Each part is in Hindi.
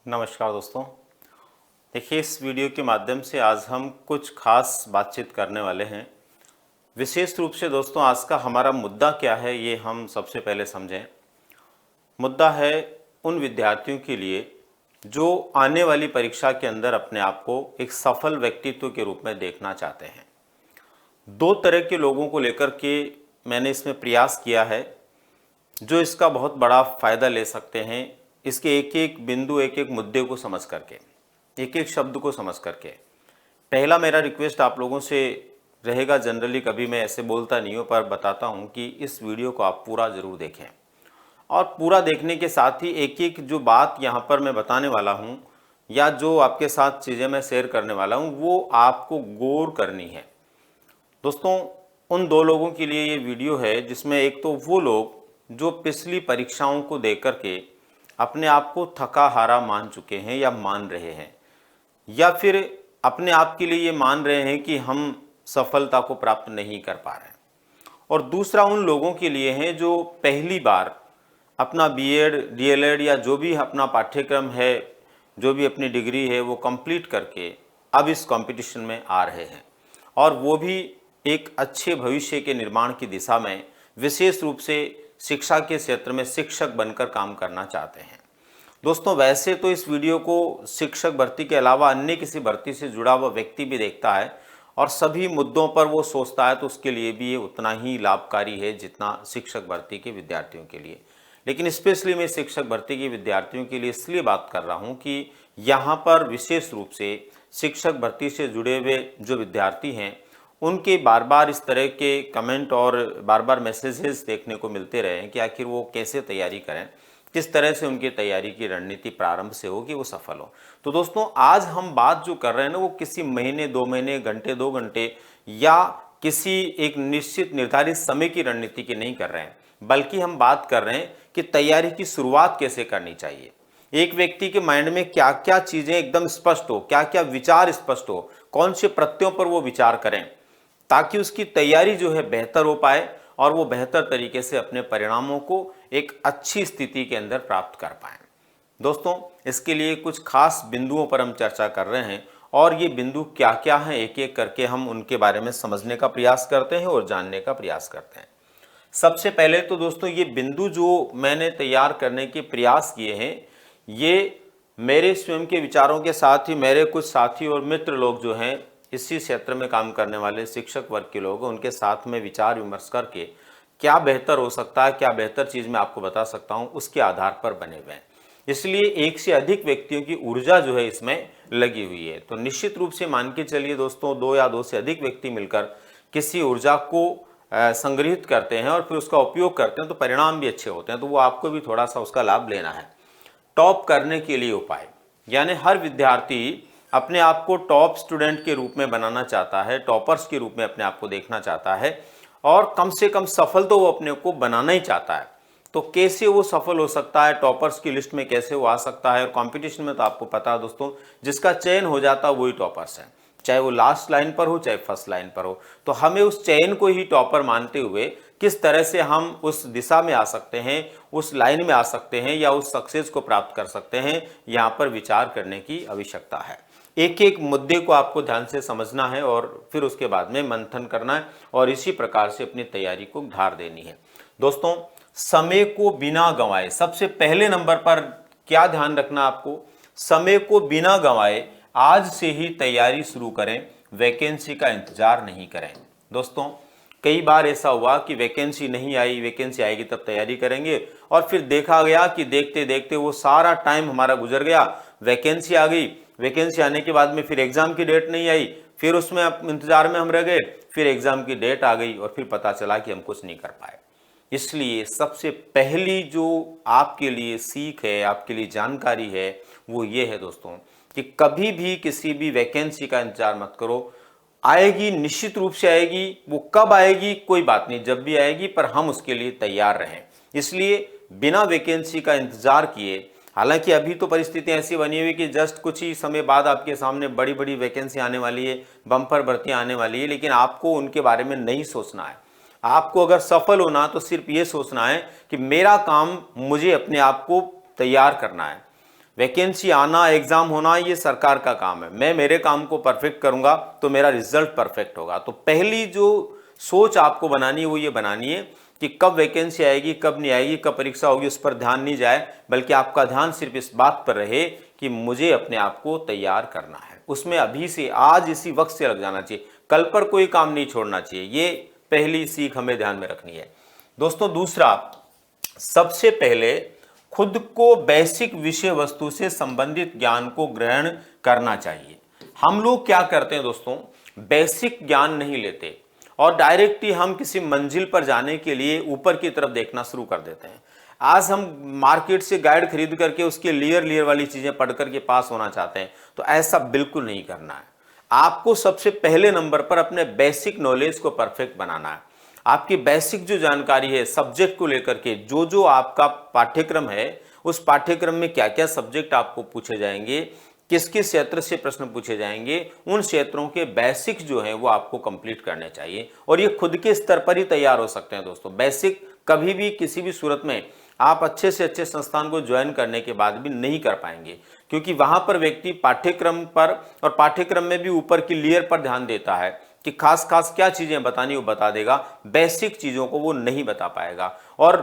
नमस्कार दोस्तों। देखिए, इस वीडियो के माध्यम से आज हम कुछ खास बातचीत करने वाले हैं। विशेष रूप से दोस्तों, आज का हमारा मुद्दा क्या है ये हम सबसे पहले समझें। मुद्दा है उन विद्यार्थियों के लिए जो आने वाली परीक्षा के अंदर अपने आप को एक सफल व्यक्तित्व के रूप में देखना चाहते हैं। दो तरह के लोगों को लेकर के मैंने इसमें प्रयास किया है जो इसका बहुत बड़ा फ़ायदा ले सकते हैं, इसके एक एक बिंदु, एक एक मुद्दे को समझ करके, एक एक शब्द को समझ करके। पहला मेरा रिक्वेस्ट आप लोगों से रहेगा, जनरली कभी मैं ऐसे बोलता नहीं हूँ पर बताता हूँ कि इस वीडियो को आप पूरा ज़रूर देखें और पूरा देखने के साथ ही एक एक जो बात यहाँ पर मैं बताने वाला हूँ या जो आपके साथ चीज़ें मैं शेयर करने वाला हूँ वो आपको गौर करनी है। दोस्तों, उन दो लोगों के लिए ये वीडियो है जिसमें एक तो वो लोग जो पिछली परीक्षाओं को देकर के अपने आप को थका हारा मान चुके हैं या मान रहे हैं, या फिर अपने आप के लिए ये मान रहे हैं कि हम सफलता को प्राप्त नहीं कर पा रहे हैं, और दूसरा उन लोगों के लिए है जो पहली बार अपना बीएड, डीएलएड या जो भी अपना पाठ्यक्रम है, जो भी अपनी डिग्री है वो कंप्लीट करके अब इस कंपटीशन में आ रहे हैं, और वो भी एक अच्छे भविष्य के निर्माण की दिशा में विशेष रूप से शिक्षा के क्षेत्र में शिक्षक बनकर काम करना चाहते हैं। दोस्तों, वैसे तो इस वीडियो को शिक्षक भर्ती के अलावा अन्य किसी भर्ती से जुड़ा हुआ व्यक्ति भी देखता है और सभी मुद्दों पर वो सोचता है, तो उसके लिए भी ये उतना ही लाभकारी है जितना शिक्षक भर्ती के विद्यार्थियों के लिए। लेकिन स्पेशली मैं शिक्षक भर्ती के विद्यार्थियों के लिए इसलिए बात कर रहा हूँ कि यहाँ पर विशेष रूप से शिक्षक भर्ती से जुड़े हुए जो विद्यार्थी हैं उनके बार बार इस तरह के कमेंट और बार बार मैसेजेस देखने को मिलते रहे हैं कि आखिर वो कैसे तैयारी करें, किस तरह से उनकी तैयारी की रणनीति प्रारंभ से हो कि वो सफल हो। तो दोस्तों, आज हम बात जो कर रहे हैं ना वो किसी महीने, 2 महीने, घंटे, 2 घंटे या किसी एक निश्चित निर्धारित समय की रणनीति की नहीं कर रहे हैं, बल्कि हम बात कर रहे हैं कि तैयारी की शुरुआत कैसे करनी चाहिए। एक व्यक्ति के माइंड में क्या क्या चीज़ें एकदम स्पष्ट हो, क्या क्या विचार स्पष्ट हो, कौन से प्रत्ययों पर वो विचार करें ताकि उसकी तैयारी जो है बेहतर हो पाए और वो बेहतर तरीके से अपने परिणामों को एक अच्छी स्थिति के अंदर प्राप्त कर पाएं। दोस्तों, इसके लिए कुछ खास बिंदुओं पर हम चर्चा कर रहे हैं और ये बिंदु क्या क्या हैं एक एक करके हम उनके बारे में समझने का प्रयास करते हैं और जानने का प्रयास करते हैं। सबसे पहले तो दोस्तों, ये बिंदु जो मैंने तैयार करने के प्रयास किए हैं ये मेरे स्वयं के विचारों के साथ ही मेरे कुछ साथी और मित्र लोग जो हैं इसी क्षेत्र में काम करने वाले शिक्षक वर्ग के लोग, उनके साथ में विचार विमर्श करके क्या बेहतर हो सकता है, क्या बेहतर चीज़ मैं आपको बता सकता हूं, उसके आधार पर बने हुए हैं। इसलिए एक से अधिक व्यक्तियों की ऊर्जा जो है इसमें लगी हुई है। तो निश्चित रूप से मान के चलिए दोस्तों, 2 या 2 से अधिक व्यक्ति मिलकर किसी ऊर्जा को संग्रहित करते हैं और फिर उसका उपयोग करते हैं तो परिणाम भी अच्छे होते हैं। तो वो आपको भी थोड़ा सा उसका लाभ लेना है। टॉप करने के लिए उपाय, यानी हर विद्यार्थी अपने आप को टॉप स्टूडेंट के रूप में बनाना चाहता है, टॉपर्स के रूप में अपने आप को देखना चाहता है और कम से कम सफल तो वो अपने को बनाना ही चाहता है। तो कैसे वो सफल हो सकता है, टॉपर्स की लिस्ट में कैसे वो आ सकता है, और कंपटीशन में तो आपको पता है दोस्तों, जिसका चयन हो जाता है वही टॉपर्स है, चाहे वो लास्ट लाइन पर हो चाहे फर्स्ट लाइन पर हो। तो हमें उस चयन को ही टॉपर मानते हुए किस तरह से हम उस दिशा में आ सकते हैं, उस लाइन में आ सकते हैं या उस सक्सेस को प्राप्त कर सकते हैं, यहाँ पर विचार करने की आवश्यकता है। एक एक मुद्दे को आपको ध्यान से समझना है और फिर उसके बाद में मंथन करना है और इसी प्रकार से अपनी तैयारी को धार देनी है। दोस्तों, समय को बिना गंवाए, सबसे पहले नंबर पर क्या ध्यान रखना आपको, समय को बिना गंवाए आज से ही तैयारी शुरू करें, वैकेंसी का इंतजार नहीं करें। दोस्तों, कई बार ऐसा हुआ कि वैकेंसी नहीं आई, वैकेंसी आएगी तब तैयारी करेंगे, और फिर देखा गया कि देखते देखते वो सारा टाइम हमारा गुजर गया, वैकेंसी आ गई, वैकेंसी आने के बाद में फिर एग्जाम की डेट नहीं आई, फिर उसमें इंतजार में हम रह गए, फिर एग्जाम की डेट आ गई और फिर पता चला कि हम कुछ नहीं कर पाए। इसलिए सबसे पहली जो आपके लिए सीख है, आपके लिए जानकारी है, वो ये है दोस्तों कि कभी भी किसी भी वैकेंसी का इंतजार मत करो। आएगी, निश्चित रूप से आएगी, वो कब आएगी कोई बात नहीं, जब भी आएगी, पर हम उसके लिए तैयार रहें। इसलिए बिना वैकेंसी का इंतजार किए, हालांकि अभी तो परिस्थिति ऐसी बनी हुई कि जस्ट कुछ ही समय बाद आपके सामने बड़ी बड़ी वैकेंसी आने वाली है, बम्पर भर्तियां आने वाली है, लेकिन आपको उनके बारे में नहीं सोचना है। आपको अगर सफल होना तो सिर्फ ये सोचना है कि मेरा काम, मुझे अपने आप को तैयार करना है, वैकेंसी आना, एग्जाम होना, ये सरकार का काम है। मैं मेरे काम को परफेक्ट करूंगा तो मेरा रिजल्ट परफेक्ट होगा। तो पहली जो सोच आपको बनानी है वो ये बनानी है कि कब वैकेंसी आएगी, कब नहीं आएगी, कब परीक्षा होगी, उस पर ध्यान नहीं जाए, बल्कि आपका ध्यान सिर्फ इस बात पर रहे कि मुझे अपने आप को तैयार करना है। उसमें अभी से, आज इसी वक्त से लग जाना चाहिए, कल पर कोई काम नहीं छोड़ना चाहिए। ये पहली सीख हमें ध्यान में रखनी है दोस्तों। दूसरा, सबसे पहले खुद को बेसिक विषय वस्तु से संबंधित ज्ञान को ग्रहण करना चाहिए। हम लोग क्या करते हैं दोस्तों, बेसिक ज्ञान नहीं लेते और डायरेक्ट ही हम किसी मंजिल पर जाने के लिए ऊपर की तरफ देखना शुरू कर देते हैं। आज हम मार्केट से गाइड खरीद करके उसके लेयर वाली चीजें पढ़ करके पास होना चाहते हैं, तो ऐसा बिल्कुल नहीं करना है। आपको सबसे पहले नंबर पर अपने बेसिक नॉलेज को परफेक्ट बनाना है। आपकी बेसिक जो जानकारी है सब्जेक्ट को लेकर के, जो आपका पाठ्यक्रम है, उस पाठ्यक्रम में क्या क्या सब्जेक्ट आपको पूछे जाएंगे, किस किस क्षेत्र से प्रश्न पूछे जाएंगे, उन क्षेत्रों के बेसिक जो है वो आपको कंप्लीट करने चाहिए। और ये खुद के स्तर पर ही तैयार हो सकते हैं दोस्तों। बेसिक कभी भी किसी भी सूरत में आप अच्छे से अच्छे संस्थान को ज्वाइन करने के बाद भी नहीं कर पाएंगे, क्योंकि वहां पर व्यक्ति पाठ्यक्रम पर और पाठ्यक्रम में भी ऊपर की लेयर पर ध्यान देता है कि खास क्या चीजें बतानी वो बता देगा, बेसिक चीजों को वो नहीं बता पाएगा। और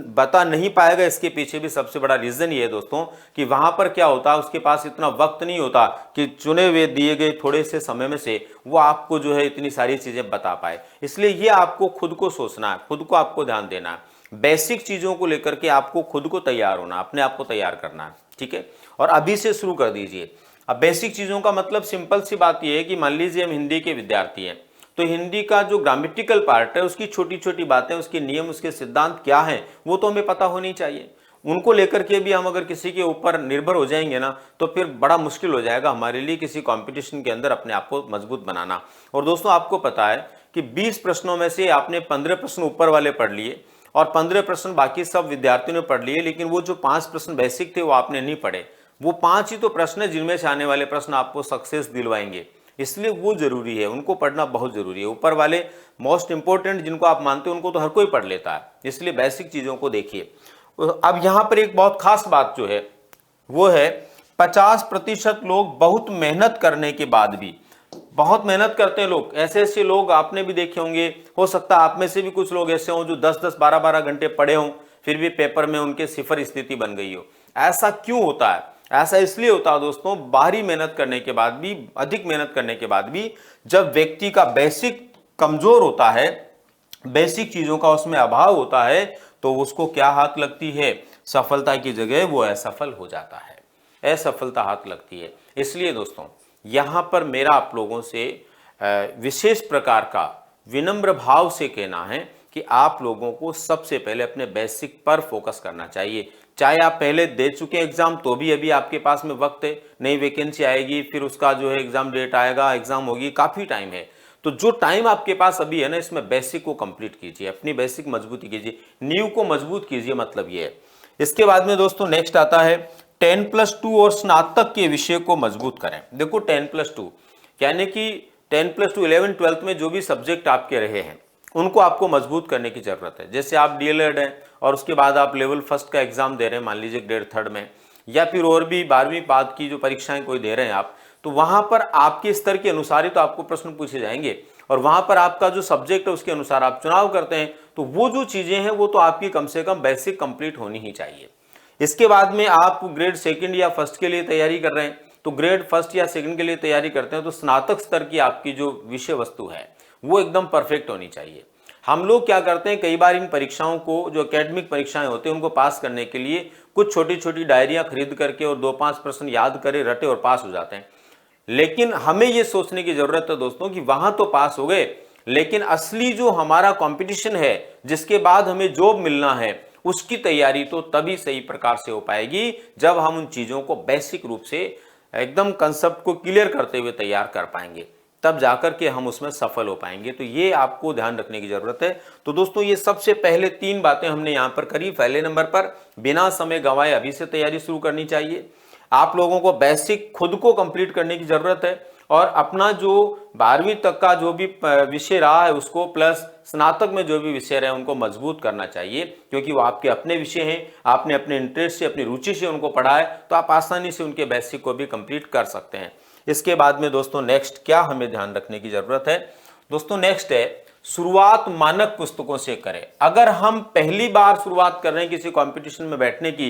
बता नहीं पाएगा, इसके पीछे भी सबसे बड़ा रीजन ये है दोस्तों कि वहां पर क्या होता है, उसके पास इतना वक्त नहीं होता कि चुने हुए दिए गए थोड़े से समय में से वो आपको जो है इतनी सारी चीजें बता पाए। इसलिए ये आपको खुद को सोचना है, खुद को आपको ध्यान देना है। बेसिक चीजों को लेकर के आपको खुद को तैयार होना, अपने आप को तैयार करना है, ठीक है। और अभी से शुरू कर दीजिए। अब बेसिक चीजों का मतलब सिंपल सी बात यह है कि मान लीजिए हम हिंदी के विद्यार्थी हैं, तो हिंदी का जो ग्रामेटिकल पार्ट है, उसकी छोटी छोटी बातें, उसके नियम, उसके सिद्धांत क्या हैं, वो तो हमें पता होनी चाहिए। उनको लेकर के भी हम अगर किसी के ऊपर निर्भर हो जाएंगे ना, तो फिर बड़ा मुश्किल हो जाएगा हमारे लिए किसी कंपटीशन के अंदर अपने आप को मजबूत बनाना। और दोस्तों आपको पता है कि 20 प्रश्नों में से आपने 15 प्रश्न ऊपर वाले पढ़ लिए और 15 प्रश्न बाकी सब विद्यार्थियों ने पढ़ लिए, लेकिन वो जो 5 प्रश्न बेसिक थे वो आपने नहीं पढ़े। वो 5 ही तो प्रश्न है जिनमें से आने वाले प्रश्न आपको सक्सेस दिलवाएंगे, इसलिए वो जरूरी है, उनको पढ़ना बहुत जरूरी है। ऊपर वाले मोस्ट इंपोर्टेंट जिनको आप मानते हो उनको तो हर कोई पढ़ लेता है, इसलिए बेसिक चीजों को देखिए। अब यहां पर एक बहुत खास बात जो है वो है 50% लोग बहुत मेहनत करने के बाद भी, बहुत मेहनत करते हैं लोग, ऐसे लोग आपने भी देखे होंगे, हो सकता है आप में से भी कुछ लोग ऐसे हों जो 10-10, 12-12 घंटे पढ़े हों, फिर भी पेपर में उनके सिफर स्थिति बन गई हो। ऐसा क्यों होता है? ऐसा इसलिए होता है दोस्तों, बाहरी मेहनत करने के बाद भी, अधिक मेहनत करने के बाद भी, जब व्यक्ति का बेसिक कमजोर होता है, बेसिक चीजों का उसमें अभाव होता है, तो उसको क्या हाथ लगती है? सफलता की जगह वो असफल हो जाता है, असफलता हाथ लगती है। इसलिए दोस्तों यहां पर मेरा आप लोगों से विशेष प्रकार का विनम्र भाव से कहना है कि आप लोगों को सबसे पहले अपने बेसिक पर फोकस करना चाहिए। चाहे आप पहले दे चुके एग्जाम तो भी अभी आपके पास में वक्त है, नई वैकेंसी आएगी, फिर उसका जो है एग्जाम डेट आएगा, एग्जाम होगी, काफी टाइम है। तो जो टाइम आपके पास अभी है ना, इसमें बेसिक को कंप्लीट कीजिए, अपनी बेसिक मजबूती कीजिए, नींव को मजबूत कीजिए, मतलब ये है। इसके बाद में दोस्तों नेक्स्ट आता है 10+2 और स्नातक के विषय को मजबूत करें। देखो 10+2 यानी कि 10+2 11 12th में जो भी सब्जेक्ट आपके रहे हैं उनको आपको मजबूत करने की जरूरत है। जैसे आप डीएलएड हैं और उसके बाद आप लेवल फर्स्ट का एग्जाम दे रहे हैं, मान लीजिए ग्रेड 3rd में, या फिर और भी 12वीं बाद की जो परीक्षाएं कोई दे रहे हैं आप, तो वहां पर आपके स्तर के अनुसार ही तो आपको प्रश्न पूछे जाएंगे और वहां पर आपका जो सब्जेक्ट है उसके अनुसार आप चुनाव करते हैं। तो वो जो चीजें हैं वो तो आपकी कम से कम बेसिक कंप्लीट होनी ही चाहिए। इसके बाद में आप ग्रेड 2nd या 1st के लिए तैयारी कर रहे हैं, तो ग्रेड 1st या 2nd के लिए तैयारी करते हैं, तो स्नातक स्तर की आपकी जो विषय वस्तु है वो एकदम परफेक्ट होनी चाहिए। हम लोग क्या करते हैं, कई बार इन परीक्षाओं को, जो एकेडमिक परीक्षाएं होती हैं, उनको पास करने के लिए कुछ छोटी छोटी डायरियां खरीद करके और 2-5 प्रश्न याद करे, रटे और पास हो जाते हैं। लेकिन हमें यह सोचने की जरूरत है दोस्तों कि वहां तो पास हो गए, लेकिन असली जो हमारा कंपटीशन है, जिसके बाद हमें जॉब मिलना है, उसकी तैयारी तो तभी सही प्रकार से हो पाएगी जब हम उन चीजों को बेसिक रूप से एकदम कंसेप्ट को क्लियर करते हुए तैयार कर पाएंगे, तब जाकर के हम उसमें सफल हो पाएंगे। तो ये आपको ध्यान रखने की जरूरत है। तो दोस्तों ये सबसे पहले 3 बातें हमने यहां पर करी। पहले नंबर पर बिना समय गंवाए अभी से तैयारी शुरू करनी चाहिए। आप लोगों को बेसिक खुद को कंप्लीट करने की जरूरत है और अपना जो 12वीं तक का जो भी विषय रहा है उसको, प्लस स्नातक में जो भी विषय रहे उनको मजबूत करना चाहिए, क्योंकि वो आपके अपने विषय हैं, आपने अपने इंटरेस्ट से, अपनी रुचि से उनको पढ़ा है, तो आप आसानी से उनके बेसिक को भी कंप्लीट कर सकते हैं। इसके बाद में दोस्तों नेक्स्ट क्या हमें ध्यान रखने की जरूरत है, दोस्तों नेक्स्ट है शुरुआत मानक पुस्तकों से करें। अगर हम पहली बार शुरुआत कर रहे हैं किसी कंपटीशन में बैठने की,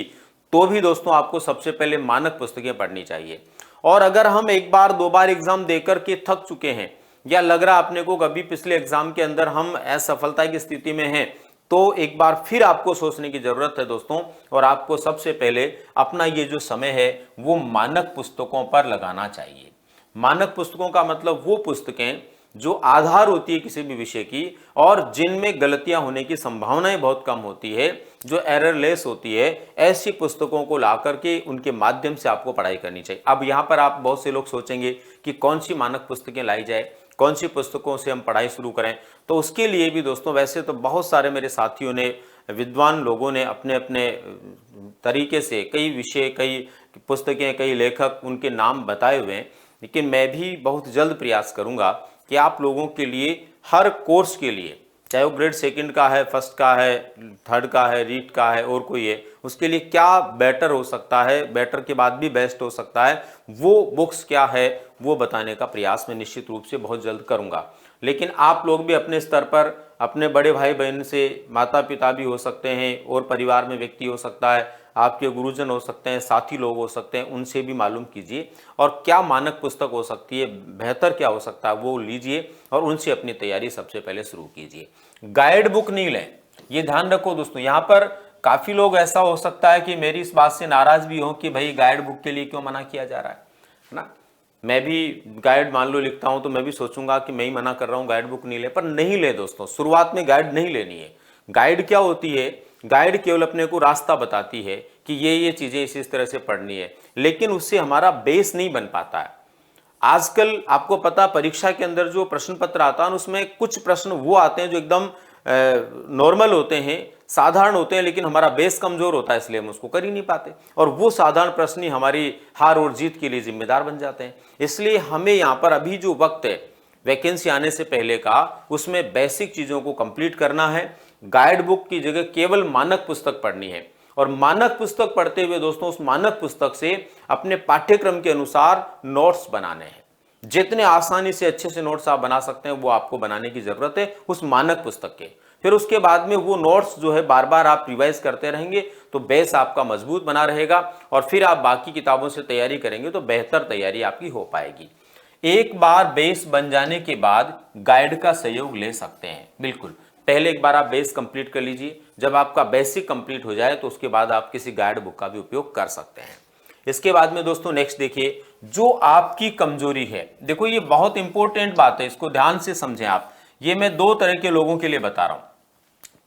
तो भी दोस्तों आपको सबसे पहले मानक पुस्तकें पढ़नी चाहिए। और अगर हम एक बार दो बार एग्जाम देकर के थक चुके हैं, या लग रहा अपने को कभी पिछले एग्जाम के अंदर हम असफलता की स्थिति में हैं, तो एक बार फिर आपको सोचने की जरूरत है दोस्तों, और आपको सबसे पहले अपना ये जो समय है वो मानक पुस्तकों पर लगाना चाहिए। मानक पुस्तकों का मतलब वो पुस्तकें जो आधार होती है किसी भी विषय की, और जिनमें गलतियां होने की संभावनाएं बहुत कम होती है, जो एररलेस होती है, ऐसी पुस्तकों को ला करके उनके माध्यम से आपको पढ़ाई करनी चाहिए। अब यहाँ पर आप बहुत से लोग सोचेंगे कि कौन सी मानक पुस्तकें लाई जाए, कौन सी पुस्तकों से हम पढ़ाई शुरू करें। तो उसके लिए भी दोस्तों वैसे तो बहुत सारे मेरे साथियों ने, विद्वान लोगों ने अपने अपने तरीके से कई विषय, कई पुस्तकें, कई लेखक, उनके नाम बताए हुए हैं, लेकिन मैं भी बहुत जल्द प्रयास करूंगा कि आप लोगों के लिए हर कोर्स के लिए, चाहे वो ग्रेड सेकंड का है, फर्स्ट का है, थर्ड का है, रीट का है और कोई है, उसके लिए क्या बेटर हो सकता है, बेटर के बाद भी बेस्ट हो सकता है, वो बुक्स क्या है वो बताने का प्रयास मैं निश्चित रूप से बहुत जल्द करूंगा। लेकिन आप लोग भी अपने स्तर पर अपने बड़े भाई बहन से, माता पिता भी हो सकते हैं और परिवार में व्यक्ति हो सकता है, आपके गुरुजन हो सकते हैं, साथी लोग हो सकते हैं, उनसे भी मालूम कीजिए और क्या मानक पुस्तक हो सकती है, बेहतर क्या हो सकता है वो लीजिए और उनसे अपनी तैयारी सबसे पहले शुरू कीजिए। गाइड बुक नहीं लें, ये ध्यान रखो दोस्तों। यहाँ पर काफी लोग ऐसा हो सकता है कि मेरी इस बात से नाराज भी हो कि भाई गाइड बुक के लिए क्यों मना किया जा रहा है ना। मैं भी गाइड मान लो लिखता हूं तो मैं भी सोचूंगा कि मैं ही मना कर रहा हूं, गाइड बुक नहीं ले, पर नहीं ले दोस्तों। शुरुआत में गाइड नहीं लेनी है। गाइड क्या होती है, गाइड केवल अपने को रास्ता बताती है कि ये चीजें इस तरह से पढ़नी है, लेकिन उससे हमारा बेस नहीं बन पाता है। आजकल आपको पता, परीक्षा के अंदर जो प्रश्न पत्र आता है उसमें कुछ प्रश्न वो आते हैं जो एकदम नॉर्मल होते हैं, साधारण होते हैं, लेकिन हमारा बेस कमजोर होता है, इसलिए हम उसको कर ही नहीं पाते, और वो साधारण प्रश्न ही हमारी हार और जीत के लिए जिम्मेदार बन जाते हैं। इसलिए हमें यहाँ पर अभी जो वक्त है वैकेंसी आने से पहले का, उसमें बेसिक चीजों को कंप्लीट करना है। गाइड बुक की जगह केवल मानक पुस्तक पढ़नी है, और मानक पुस्तक पढ़ते हुए दोस्तों उस मानक पुस्तक से अपने पाठ्यक्रम के अनुसार नोट्स बनाने हैं। जितने आसानी से अच्छे से नोट्स आप बना सकते हैं वो आपको बनाने की जरूरत है उस मानक पुस्तक के। फिर उसके बाद में वो नोट्स जो है बार बार आप रिवाइज करते रहेंगे तो बेस आपका मजबूत बना रहेगा, और फिर आप बाकी किताबों से तैयारी करेंगे तो बेहतर तैयारी आपकी हो पाएगी। एक बार बेस बन जाने के बाद गाइड का सहयोग ले सकते हैं, बिल्कुल। पहले एक बार आप बेस कंप्लीट कर लीजिए, जब आपका बेसिक कंप्लीट हो जाए तो उसके बाद आप किसी गाइड बुक का भी उपयोग कर सकते हैं। इसके बाद में दोस्तों नेक्स्ट देखिए, जो आपकी कमजोरी है। देखो ये बहुत इंपॉर्टेंट बात है, इसको ध्यान से समझें आप। ये मैं दो तरह के लोगों के लिए बता रहा हूं।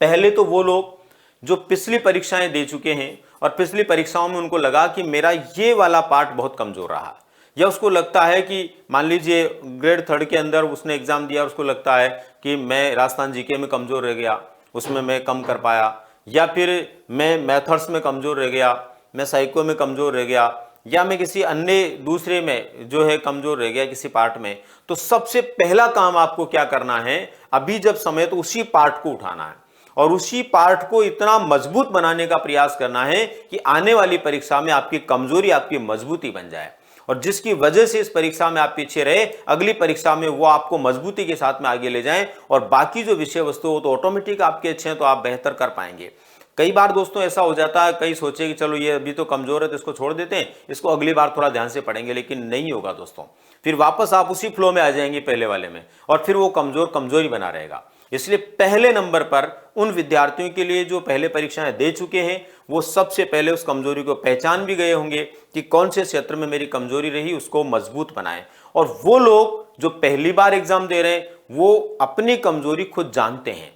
पहले तो वो लोग जो पिछली परीक्षाएं दे चुके हैं और पिछली परीक्षाओं में उनको लगा कि मेरा ये वाला पार्ट बहुत कमजोर रहा, या उसको लगता है कि मान लीजिए ग्रेड थर्ड के अंदर उसने एग्जाम दिया और उसको लगता है कि मैं राजस्थान जीके में कमजोर रह गया, उसमें मैं कम कर पाया, या फिर मैं मैथड्स में कमजोर रह गया, मैं साइको में कमजोर रह गया, या मैं किसी अन्य दूसरे में जो है कमजोर रह गया किसी पार्ट में। तो सबसे पहला काम आपको क्या करना है, अभी जब समय तो उसी पार्ट को उठाना है और उसी पार्ट को इतना मजबूत बनाने का प्रयास करना है कि आने वाली परीक्षा में आपकी कमजोरी आपकी मजबूती बन जाए, और जिसकी वजह से इस परीक्षा में आप पीछे रहे, अगली परीक्षा में वो आपको मजबूती के साथ में आगे ले जाएं, और बाकी जो विषय वस्तु हो तो ऑटोमेटिक आपके अच्छे हैं तो आप बेहतर कर पाएंगे। कई बार दोस्तों ऐसा हो जाता है, कई सोचे कि चलो ये अभी तो कमजोर है तो इसको छोड़ देते हैं, इसको अगली बार थोड़ा ध्यान से पढ़ेंगे, लेकिन नहीं होगा दोस्तों। फिर वापस आप उसी फ्लो में आ जाएंगे पहले वाले में, और फिर वो कमजोर ही बना रहेगा। इसलिए पहले नंबर पर उन विद्यार्थियों के लिए जो पहले परीक्षाएं दे चुके हैं, वो सबसे पहले उस कमजोरी को पहचान भी गए होंगे कि कौन से क्षेत्र में मेरी कमजोरी रही, उसको मजबूत बनाएं। और वो लोग जो पहली बार एग्जाम दे रहे हैं वो अपनी कमजोरी खुद जानते हैं।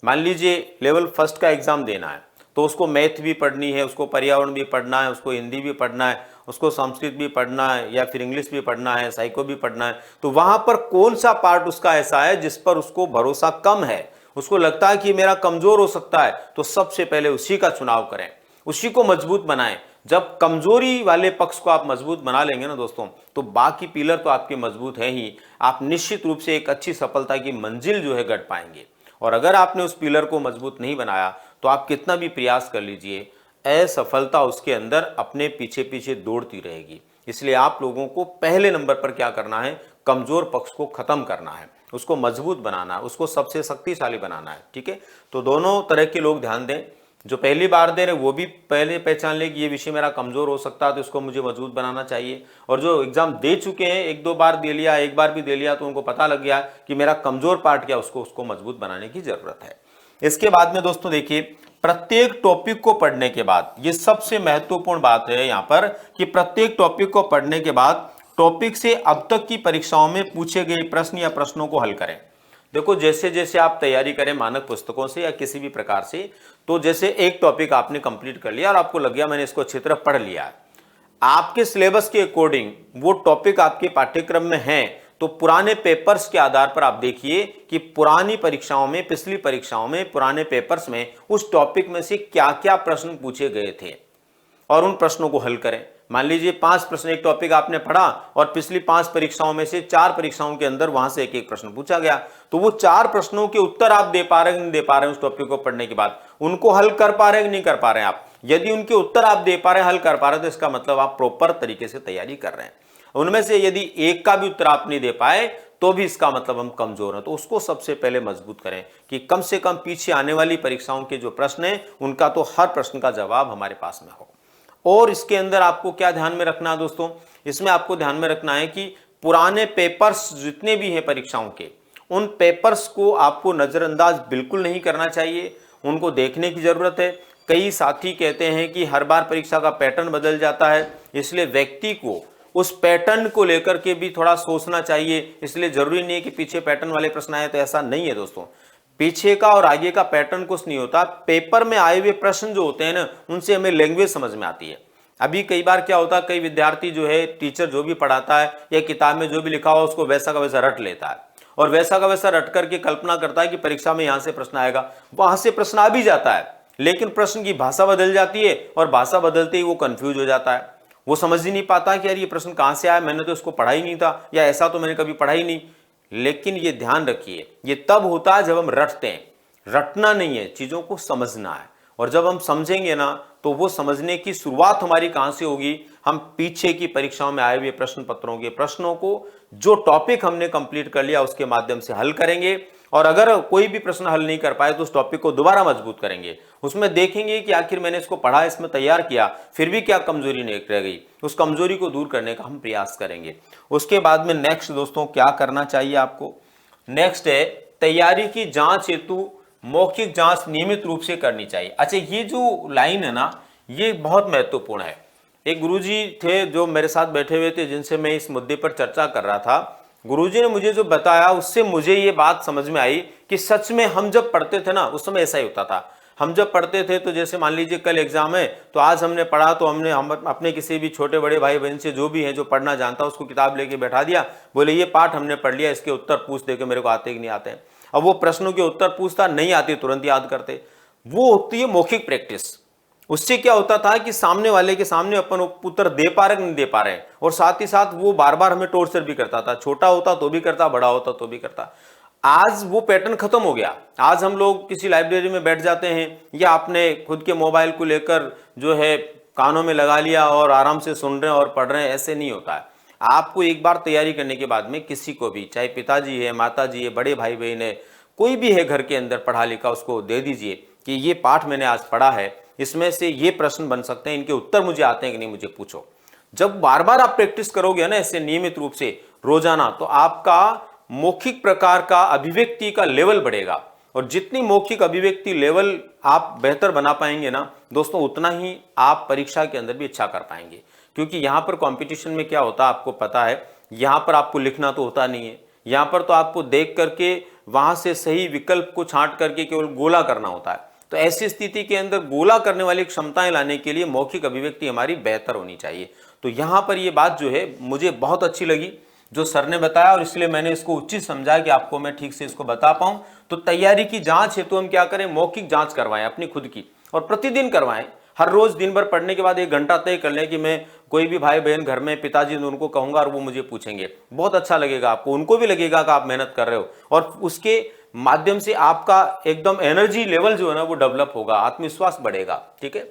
मान लीजिए लेवल फर्स्ट का एग्जाम देना है तो उसको मैथ भी पढ़नी है, उसको पर्यावरण भी पढ़ना है, उसको हिंदी भी पढ़ना है, उसको संस्कृत भी पढ़ना है, या फिर इंग्लिश भी पढ़ना है, साइको भी पढ़ना है। तो वहां पर कौन सा पार्ट उसका ऐसा है जिस पर उसको भरोसा कम है, उसको लगता है कि मेरा कमजोर हो सकता है, तो सबसे पहले उसी का चुनाव करें, उसी को मजबूत बनाएं। जब कमजोरी वाले पक्ष को आप मजबूत बना लेंगे ना दोस्तों, तो बाकी पिलर तो आपके मजबूत है ही, आप निश्चित रूप से एक अच्छी सफलता की मंजिल जो है गढ़ पाएंगे। और अगर आपने उस पिलर को मजबूत नहीं बनाया तो आप कितना भी प्रयास कर लीजिए, असफलता उसके अंदर अपने पीछे पीछे दौड़ती रहेगी। इसलिए आप लोगों को पहले नंबर पर क्या करना है, कमजोर पक्ष को खत्म करना है, उसको मजबूत बनाना है, उसको सबसे शक्तिशाली बनाना है। ठीक है, तो दोनों तरह के लोग ध्यान दें। जो पहली बार दे रहे वो भी पहले पहचान ले कि ये विषय मेरा कमजोर हो सकता है, तो इसको मुझे मजबूत बनाना चाहिए। और जो एग्जाम दे चुके हैं, एक दो बार दे लिया, एक बार भी दे लिया, तो उनको पता लग गया कि मेरा कमजोर पार्ट क्या, उसको मजबूत बनाने की जरूरत है। इसके बाद में दोस्तों देखिए, प्रत्येक टॉपिक को पढ़ने के बाद, ये सबसे महत्वपूर्ण बात है यहां पर कि प्रत्येक टॉपिक को पढ़ने के बाद टॉपिक से अब तक की परीक्षाओं में पूछे गए प्रश्न या प्रश्नों को हल करें। देखो, जैसे जैसे आप तैयारी करें मानक पुस्तकों से या किसी भी प्रकार से, तो जैसे एक टॉपिक आपने कंप्लीट कर लिया और आपको लग गया मैंने इसको अच्छी तरह पढ़ लिया है, आपके सिलेबस के अकॉर्डिंग वो टॉपिक आपके पाठ्यक्रम में है, तो पुराने पेपर्स के आधार पर आप देखिए कि पुरानी परीक्षाओं में, पिछली परीक्षाओं में, पुराने पेपर्स में उस टॉपिक में से क्या क्या प्रश्न पूछे गए थे और उन प्रश्नों को हल करें। मान लीजिए 5 प्रश्न, एक टॉपिक आपने पढ़ा और पिछली 5 परीक्षाओं में से 4 परीक्षाओं के अंदर वहां से एक एक प्रश्न पूछा गया, तो वो 4 प्रश्नों के उत्तर आप दे पा रहे हैं, नहीं दे पा रहे हैं, उस टॉपिक को पढ़ने के बाद उनको हल कर पा रहे हैं कि नहीं कर पा रहे हैं आप। यदि उनके उत्तर आप दे पा रहे हैं, हल कर पा रहे हैं, तो इसका मतलब आप प्रॉपर तरीके से तैयारी कर रहे हैं। उनमें से यदि एक का भी उत्तर आप नहीं दे पाए तो भी इसका मतलब हम कमजोर हैं। तो उसको सबसे पहले मजबूत करें कि कम से कम पीछे आने वाली परीक्षाओं के जो प्रश्न हैं उनका तो हर प्रश्न का जवाब हमारे पास में हो। और इसके अंदर आपको क्या ध्यान में रखना है दोस्तों, इसमें आपको ध्यान में रखना है कि पुराने पेपर्स जितने भी हैं परीक्षाओं के, उन पेपर्स को आपको नजरअंदाज बिल्कुल नहीं करना चाहिए, उनको देखने की जरूरत है। कई साथी कहते हैं कि हर बार परीक्षा का पैटर्न बदल जाता है, इसलिए व्यक्ति को उस पैटर्न को लेकर के भी थोड़ा सोचना चाहिए। इसलिए जरूरी नहीं है कि पीछे पैटर्न वाले प्रश्न आए, तो ऐसा नहीं है दोस्तों। पीछे का और आगे का पैटर्न कुछ नहीं होता, पेपर में आए हुए प्रश्न जो होते हैं ना, उनसे हमें लैंग्वेज समझ में आती है। अभी कई बार क्या होता है, कई विद्यार्थी जो है, टीचर जो भी पढ़ाता है या किताब में जो भी लिखा हुआ उसको वैसा का वैसा रट लेता है और वैसा का वैसा रट करके कल्पना करता है कि परीक्षा में यहां से प्रश्न आएगा, वहां से प्रश्न आ भी जाता है, लेकिन प्रश्न की भाषा बदल जाती है और भाषा बदलते ही वो कंफ्यूज हो जाता है। वो समझ ही नहीं पाता कि यार ये प्रश्न कहां से आया, मैंने तो इसको पढ़ा ही नहीं था, या ऐसा तो मैंने कभी पढ़ा ही नहीं। लेकिन ये ध्यान रखिए, ये तब होता है जब हम रटते हैं। रटना नहीं है, चीजों को समझना है। और जब हम समझेंगे ना, तो वो समझने की शुरुआत हमारी कहां से होगी, हम पीछे की परीक्षाओं में आए हुए प्रश्न पत्रों के प्रश्नों को, जो टॉपिक हमने कंप्लीट कर लिया उसके माध्यम से हल करेंगे। और अगर कोई भी प्रश्न हल नहीं कर पाए तो उस टॉपिक को दोबारा मजबूत करेंगे, उसमें देखेंगे कि आखिर मैंने इसको पढ़ा, इसमें तैयार किया, फिर भी क्या कमजोरी नहीं रह गई, उस कमजोरी को दूर करने का हम प्रयास करेंगे। उसके बाद में नेक्स्ट दोस्तों क्या करना चाहिए आपको, नेक्स्ट है तैयारी की जांच हेतु मौखिक जांच नियमित रूप से करनी चाहिए। अच्छा, ये जो लाइन है ना, ये बहुत महत्वपूर्ण है। एक गुरुजी थे जो मेरे साथ बैठे हुए थे, जिनसे मैं इस मुद्दे पर चर्चा कर रहा था। गुरुजी ने मुझे जो बताया उससे मुझे ये बात समझ में आई कि सच में हम जब पढ़ते थे ना, उस समय ऐसा ही होता था। हम जब पढ़ते थे तो जैसे मान लीजिए कल एग्जाम है, तो आज हमने पढ़ा, तो हम अपने किसी भी छोटे बड़े भाई बहन से, जो भी है जो पढ़ना जानता, उसको किताब लेके बैठा दिया, बोले ये पाठ हमने पढ़ लिया, इसके उत्तर पूछ दे के मेरे को आते कि नहीं आते हैं। अब वो प्रश्नों के उत्तर पूछता, नहीं आती तुरंत याद करते। वो होती है मौखिक प्रैक्टिस। उससे क्या होता था कि सामने वाले के सामने अपन उत्तर दे पा रहे नहीं दे पा रहे, और साथ ही साथ वो बार बार हमें टॉर्चर भी करता था। छोटा होता तो भी करता, बड़ा होता तो भी करता। आज वो पैटर्न खत्म हो गया। आज हम लोग किसी लाइब्रेरी में बैठ जाते हैं, या आपने खुद के मोबाइल को लेकर जो है कानों में लगा लिया और आराम से सुन रहे हैं और पढ़ रहे हैं, ऐसे नहीं होता है। आपको एक बार तैयारी करने के बाद में किसी को भी, चाहे पिताजी है, माताजी है, बड़े भाई बहन है, कोई भी है घर के अंदर पढ़ा लिखा, उसको दे दीजिए कि ये पाठ मैंने आज पढ़ा है, इसमें से ये प्रश्न बन सकते हैं, इनके उत्तर मुझे आते हैं कि नहीं, मुझे पूछो। जब बार बार आप प्रैक्टिस करोगे ना ऐसे नियमित रूप से रोजाना, तो आपका मौखिक प्रकार का अभिव्यक्ति का लेवल बढ़ेगा। और जितनी मौखिक अभिव्यक्ति लेवल आप बेहतर बना पाएंगे ना दोस्तों, उतना ही आप परीक्षा के अंदर भी अच्छा कर पाएंगे। क्योंकि यहां पर कंपटीशन में क्या होता है आपको पता है, यहां पर आपको लिखना तो होता नहीं है, यहां पर तो आपको देख करके वहां से सही विकल्प को छांट करके केवल गोला करना होता है। तो ऐसी स्थिति के अंदर गोला करने वाली क्षमताएं लाने के लिए मौखिक अभिव्यक्ति हमारी बेहतर होनी चाहिए। तो यहां पर ये बात जो है मुझे बहुत अच्छी लगी जो सर ने बताया, और इसलिए मैंने इसको उचित समझा कि आपको मैं ठीक से इसको बता पाऊं। तो तैयारी की जांच हेतु हम क्या करें, मौखिक जांच करवाएं अपनी खुद की, और प्रतिदिन करवाएं। हर रोज दिन भर पढ़ने के बाद 1 घंटा तय कर लें कि मैं कोई भी भाई बहन घर में पिताजी उनको कहूंगा और वो मुझे पूछेंगे, बहुत अच्छा लगेगा आपको, उनको भी लगेगा कि आप मेहनत कर रहे हो, और उसके माध्यम से आपका एकदम एनर्जी लेवल जो है ना वो डेवलप होगा, आत्मविश्वास बढ़ेगा। ठीक है,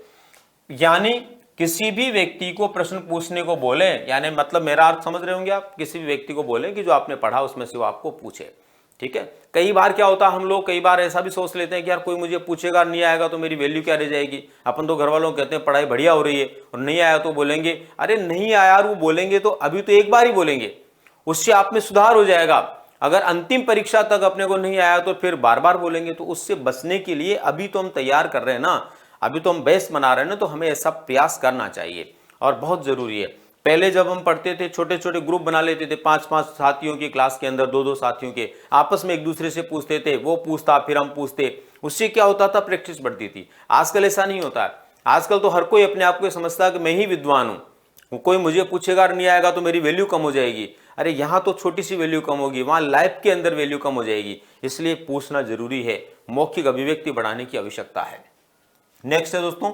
यानी किसी भी व्यक्ति को प्रश्न पूछने को बोले, यानी मतलब मेरा अर्थ समझ रहे होंगे आप, किसी भी व्यक्ति को बोले कि जो आपने पढ़ा उसमें से वो आपको पूछे। ठीक है, कई बार क्या होता है, हम लोग कई बार ऐसा भी सोच लेते हैं कि यार कोई मुझे पूछेगा, नहीं आएगा तो मेरी वैल्यू क्या रह जाएगी। अपन तो घर वालों को कहते हैं पढ़ाई बढ़िया हो रही है, और नहीं आया तो बोलेंगे अरे नहीं आया यार, वो बोलेंगे तो अभी तो एक बार ही बोलेंगे, उससे आप में सुधार हो जाएगा। अगर अंतिम परीक्षा तक अपने को नहीं आया तो फिर बार बार बोलेंगे। तो उससे बचने के लिए अभी तो हम तैयार कर रहे हैं ना, अभी तो हम बेस बना रहे हैं ना, तो हमें ऐसा प्रयास करना चाहिए और बहुत जरूरी है। पहले जब हम पढ़ते थे छोटे छोटे ग्रुप बना लेते थे, 5-5 साथियों की क्लास के अंदर, 2-2 साथियों के, आपस में एक दूसरे से पूछते थे, वो पूछता फिर हम पूछते, उससे क्या होता था, प्रैक्टिस बढ़ती थी। आजकल ऐसा नहीं होता है, आजकल तो हर कोई अपने आप को समझता है कि मैं ही विद्वान हूं, कोई मुझे पूछेगा नहीं आएगा तो मेरी वैल्यू कम हो जाएगी। अरे यहाँ तो छोटी सी वैल्यू कम होगी, वहां लाइफ के अंदर वैल्यू कम हो जाएगी, इसलिए पूछना जरूरी है, मौखिक अभिव्यक्ति बढ़ाने की आवश्यकता है। नेक्स्ट है दोस्तों,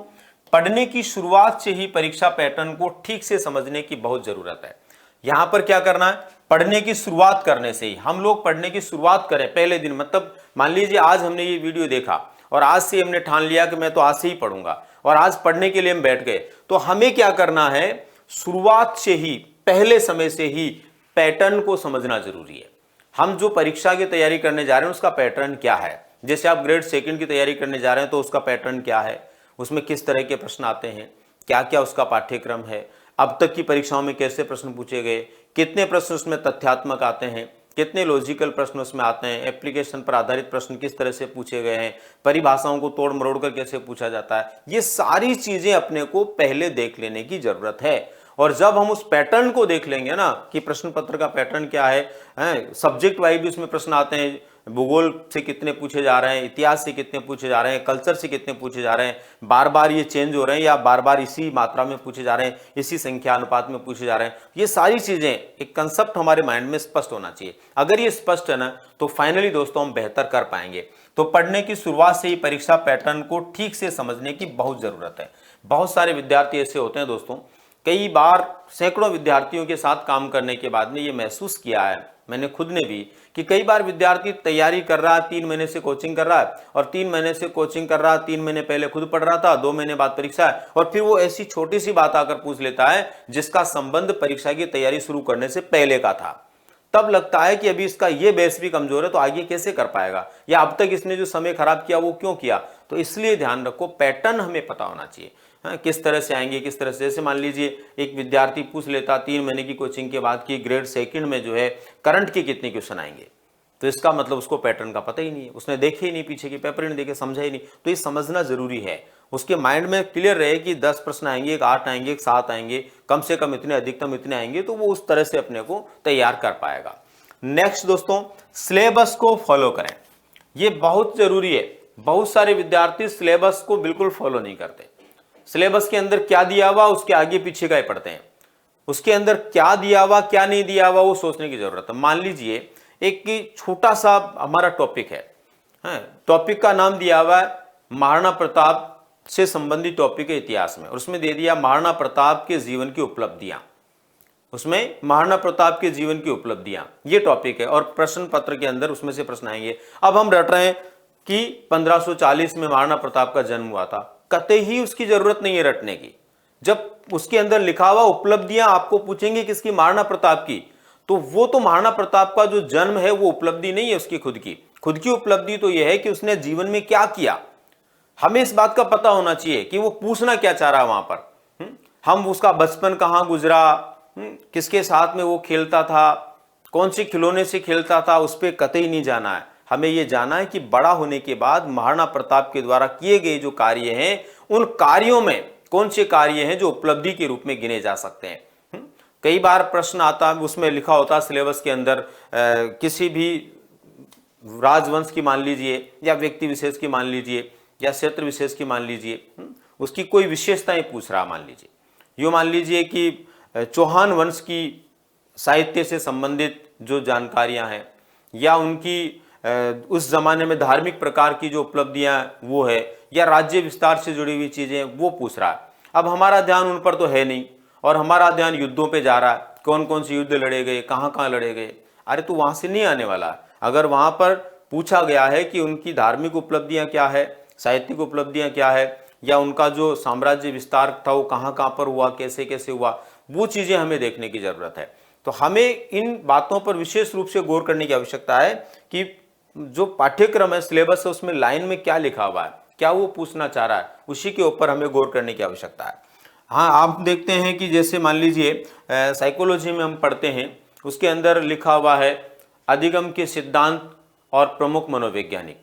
पढ़ने की शुरुआत से ही परीक्षा पैटर्न को ठीक से समझने की बहुत जरूरत है। यहां पर क्या करना है, पढ़ने की शुरुआत करने से ही, हम लोग पढ़ने की शुरुआत करें पहले दिन, मतलब मान लीजिए आज हमने ये वीडियो देखा और आज से हमने ठान लिया कि मैं तो आज से ही पढ़ूंगा, और आज पढ़ने के लिए हम बैठ गए, तो हमें क्या करना है, शुरुआत से ही, पहले समय से ही पैटर्न को समझना जरूरी है। हम जो परीक्षा की तैयारी करने जा रहे हैं उसका पैटर्न क्या है, जैसे आप ग्रेड 2 की तैयारी करने जा रहे हैं तो उसका पैटर्न क्या है, उसमें किस तरह के प्रश्न आते हैं, क्या क्या उसका पाठ्यक्रम है, अब तक की परीक्षाओं में कैसे प्रश्न पूछे गए, कितने प्रश्न उसमें तथ्यात्मक आते हैं, कितने लॉजिकल प्रश्न उसमें आते हैं, एप्लीकेशन पर आधारित प्रश्न किस तरह से पूछे गए हैं, परिभाषाओं को तोड़ मरोड़ कर कैसे पूछा जाता है, ये सारी चीजें अपने को पहले देख लेने की जरूरत है। और जब हम उस पैटर्न को देख लेंगे ना कि प्रश्न पत्र का पैटर्न क्या है, सब्जेक्ट वाइज भी उसमें प्रश्न आते हैं, भूगोल से कितने पूछे जा रहे हैं, इतिहास से कितने पूछे जा रहे हैं, कल्चर से कितने पूछे जा रहे हैं, बार बार ये चेंज हो रहे हैं या बार बार इसी मात्रा में पूछे जा रहे हैं, इसी संख्या अनुपात में पूछे जा रहे हैं, ये सारी चीजें, एक कंसेप्ट हमारे माइंड में स्पष्ट होना चाहिए। अगर ये स्पष्ट है ना तो फाइनली दोस्तों हम बेहतर कर पाएंगे। तो पढ़ने की शुरुआत से ही परीक्षा पैटर्न को ठीक से समझने की बहुत जरूरत है। बहुत सारे विद्यार्थी ऐसे होते हैं दोस्तों, कई बार सैकड़ों विद्यार्थियों के साथ काम करने के बाद में ये महसूस किया है मैंने खुद ने भी, कि कई बार विद्यार्थी तैयारी कर रहा है, 3 महीने से कोचिंग कर रहा है, और 3 महीने से कोचिंग कर रहा है, 3 महीने पहले खुद पढ़ रहा था, 2 महीने बाद परीक्षा है, और फिर वो ऐसी छोटी सी बात आकर पूछ लेता है जिसका संबंध परीक्षा की तैयारी शुरू करने से पहले का था। तब लगता है कि अभी इसका ये बेस भी कमजोर है तो आगे कैसे कर पाएगा, या अब तक इसने जो समय खराब किया वो क्यों किया। तो इसलिए ध्यान रखो, पैटर्न हमें पता होना चाहिए, किस तरह से आएंगे, किस तरह से। जैसे मान लीजिए एक विद्यार्थी पूछ लेता 3 महीने की कोचिंग के बाद कि ग्रेड 2 में जो है करंट के कितने क्वेश्चन आएंगे, तो इसका मतलब उसको पैटर्न का पता ही नहीं है, उसने देखे ही नहीं, पीछे के पेपर ही नहीं देखे, समझा ही नहीं। तो ये समझना जरूरी है, उसके माइंड में क्लियर रहे कि 10 प्रश्न आएंगे, 8 आएंगे, 7 आएंगे, कम से कम इतने, अधिकतम इतने आएंगे, तो वो उस तरह से अपने को तैयार कर पाएगा। नेक्स्ट दोस्तों, सिलेबस को फॉलो करें, ये बहुत जरूरी है। बहुत सारे विद्यार्थी सिलेबस को बिल्कुल फॉलो नहीं करते। सिलेबस के अंदर क्या दिया हुआ उसके आगे पीछे का ही पढ़ते हैं, उसके अंदर क्या दिया हुआ क्या नहीं दिया हुआ वो सोचने की जरूरत है। मान लीजिए एक छोटा सा हमारा टॉपिक है, टॉपिक का नाम दिया हुआ है महाराणा प्रताप से संबंधित टॉपिक है इतिहास में, और उसमें दे दिया महाराणा प्रताप के जीवन की उपलब्धियां, उसमें महाराणा प्रताप के जीवन की उपलब्धियां, ये टॉपिक है, और प्रश्न पत्र के अंदर उसमें से प्रश्न आएंगे। अब हम रट रहे हैं कि 1540 में महाराणा प्रताप का जन्म हुआ था, कतई ही उसकी जरूरत नहीं है रटने की। जब उसके अंदर लिखा हुआ उपलब्धियां आपको पूछेंगे किसकी, महाराणा प्रताप की, तो वो तो महाराणा प्रताप का जो जन्म है वो उपलब्धि नहीं है उसकी खुद की उपलब्धि तो यह है कि उसने जीवन में क्या किया। हमें इस बात का पता होना चाहिए कि वो पूछना क्या चाह रहा वहां पर। हम उसका बचपन कहां गुजरा, किसके साथ में वो खेलता था, कौन से खिलौने से खेलता था, उस पर कतई नहीं जाना है। हमें यह जाना है कि बड़ा होने के बाद महाराणा प्रताप के द्वारा किए गए जो कार्य हैं, उन कार्यों में कौन से कार्य हैं जो उपलब्धि के रूप में गिने जा सकते हैं। कई बार प्रश्न आता है, उसमें लिखा होता है सिलेबस के अंदर, किसी भी राजवंश की मान लीजिए, या व्यक्ति विशेष की मान लीजिए, या क्षेत्र विशेष की मान लीजिए, उसकी कोई विशेषताएं पूछ रहा मान लीजिए। यूँ मान लीजिए कि चौहान वंश की साहित्य से संबंधित जो जानकारियां हैं, या उनकी उस जमाने में धार्मिक प्रकार की जो उपलब्धियां वो है, या राज्य विस्तार से जुड़ी हुई चीजें वो पूछ रहा है। अब हमारा ध्यान उन पर तो है नहीं, और हमारा ध्यान युद्धों पे जा रहा है, कौन कौन से युद्ध लड़े गए, कहाँ कहाँ लड़े गए। अरे तो वहां से नहीं आने वाला। अगर वहां पर पूछा गया है कि उनकी धार्मिक उपलब्धियां क्या है, साहित्यिक उपलब्धियां क्या है, या उनका जो साम्राज्य विस्तार था वो कहाँ कहाँ पर हुआ, कैसे कैसे हुआ, वो चीजें हमें देखने की जरूरत है। तो हमें इन बातों पर विशेष रूप से गौर करने की आवश्यकता है कि जो पाठ्यक्रम है, सिलेबस है, उसमें लाइन में क्या लिखा हुआ है, क्या वो पूछना चाह रहा है, उसी के ऊपर हमें गौर करने की आवश्यकता है। हाँ, आप देखते हैं कि जैसे मान लीजिए साइकोलॉजी में हम पढ़ते हैं, उसके अंदर लिखा हुआ है अधिगम के सिद्धांत और प्रमुख मनोवैज्ञानिक।